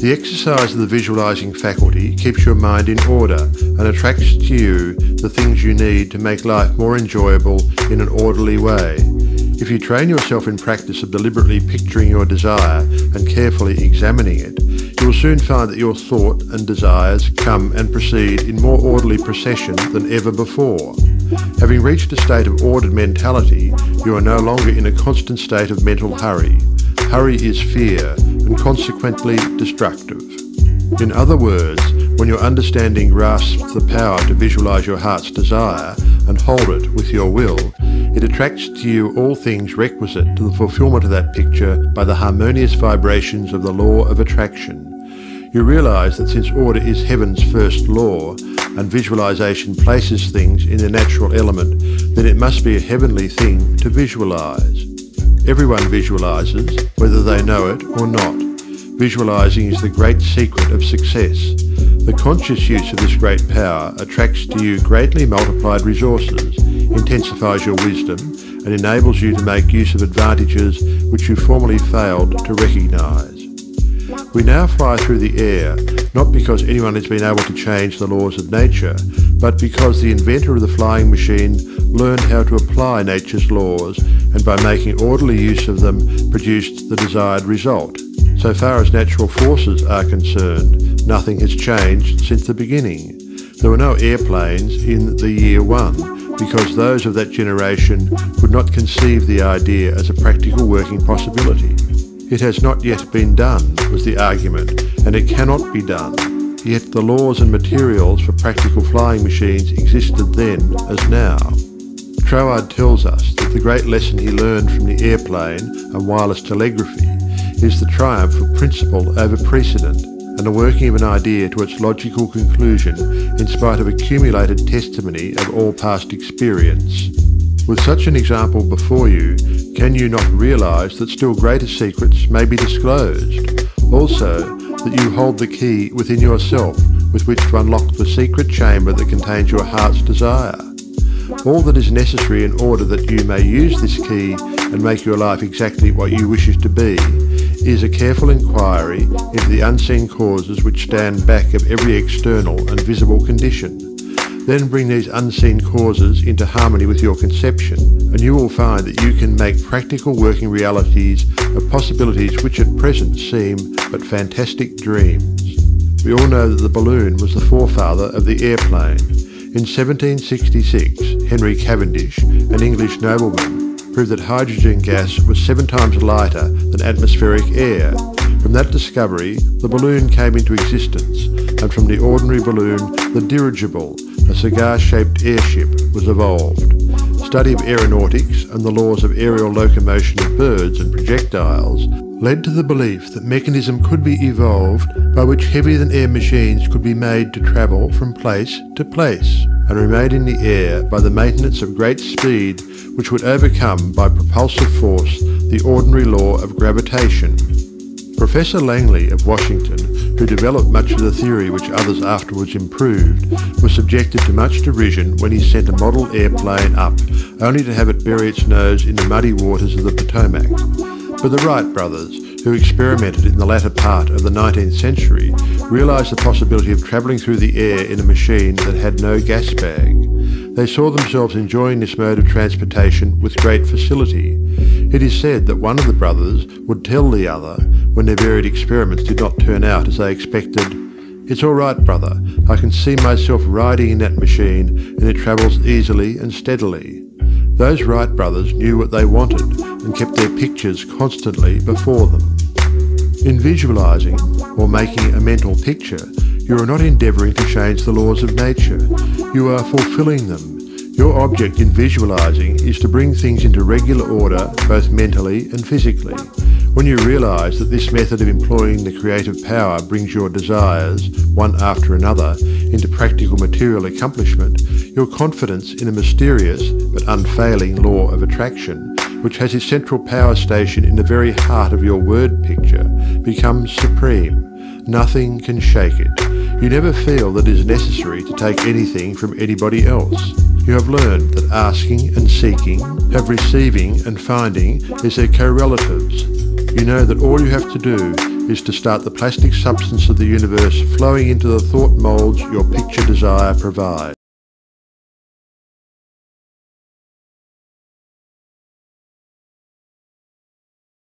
The exercise of the visualizing faculty keeps your mind in order and attracts to you the things you need to make life more enjoyable in an orderly way. If you train yourself in practice of deliberately picturing your desire and carefully examining it, you will soon find that your thought and desires come and proceed in more orderly procession than ever before. Having reached a state of ordered mentality, you are no longer in a constant state of mental hurry. Hurry is fear and consequently destructive. In other words, when your understanding grasps the power to visualize your heart's desire and hold it with your will, it attracts to you all things requisite to the fulfillment of that picture by the harmonious vibrations of the law of attraction. You realize that since order is heaven's first law, and visualization places things in their natural element, then it must be a heavenly thing to visualize. Everyone visualizes, whether they know it or not. Visualizing is the great secret of success. The conscious use of this great power attracts to you greatly multiplied resources, intensifies your wisdom, and enables you to make use of advantages which you formerly failed to recognize. We now fly through the air, not because anyone has been able to change the laws of nature, but because the inventor of the flying machine learned how to apply nature's laws, and by making orderly use of them produced the desired result. So far as natural forces are concerned, nothing has changed since the beginning. There were no airplanes in the year 1, because those of that generation could not conceive the idea as a practical working possibility. It has not yet been done, was the argument, and it cannot be done. Yet the laws and materials for practical flying machines existed then as now. Troward tells us that the great lesson he learned from the airplane and wireless telegraphy is the triumph of principle over precedent, and the working of an idea to its logical conclusion in spite of accumulated testimony of all past experience. With such an example before you, can you not realize that still greater secrets may be disclosed? Also, that you hold the key within yourself with which to unlock the secret chamber that contains your heart's desire. All that is necessary in order that you may use this key and make your life exactly what you wish it to be is a careful inquiry into the unseen causes which stand back of every external and visible condition. Then bring these unseen causes into harmony with your conception, and you will find that you can make practical working realities of possibilities which at present seem but fantastic dreams. We all know that the balloon was the forefather of the airplane. In 1766, Henry Cavendish, an English nobleman, proved that hydrogen gas was 7 times lighter than atmospheric air. From that discovery, the balloon came into existence, and from the ordinary balloon, the dirigible, a cigar-shaped airship, was evolved. Study of aeronautics and the laws of aerial locomotion of birds and projectiles led to the belief that mechanism could be evolved by which heavier-than-air machines could be made to travel from place to place and remain in the air by the maintenance of great speed which would overcome by propulsive force the ordinary law of gravitation. Professor Langley of Washington, who developed much of the theory which others afterwards improved, was subjected to much derision when he sent a model airplane up, only to have it bury its nose in the muddy waters of the Potomac. But the Wright brothers, who experimented in the latter part of the 19th century, realized the possibility of travelling through the air in a machine that had no gas bag. They saw themselves enjoying this mode of transportation with great facility. It is said that one of the brothers would tell the other, when their varied experiments did not turn out as they expected, "It's all right, brother. I can see myself riding in that machine, and it travels easily and steadily." Those Wright brothers knew what they wanted and kept their pictures constantly before them. In visualizing, or making a mental picture, you are not endeavoring to change the laws of nature. You are fulfilling them. Your object in visualizing is to bring things into regular order, both mentally and physically. When you realize that this method of employing the creative power brings your desires, one after another, into practical material accomplishment, your confidence in a mysterious but unfailing law of attraction, which has its central power station in the very heart of your word picture, becomes supreme. Nothing can shake it. You never feel that it is necessary to take anything from anybody else. You have learned that asking and seeking, of receiving and finding, is their co-relatives. You know that all you have to do is to start the plastic substance of the universe flowing into the thought molds your picture desire provides.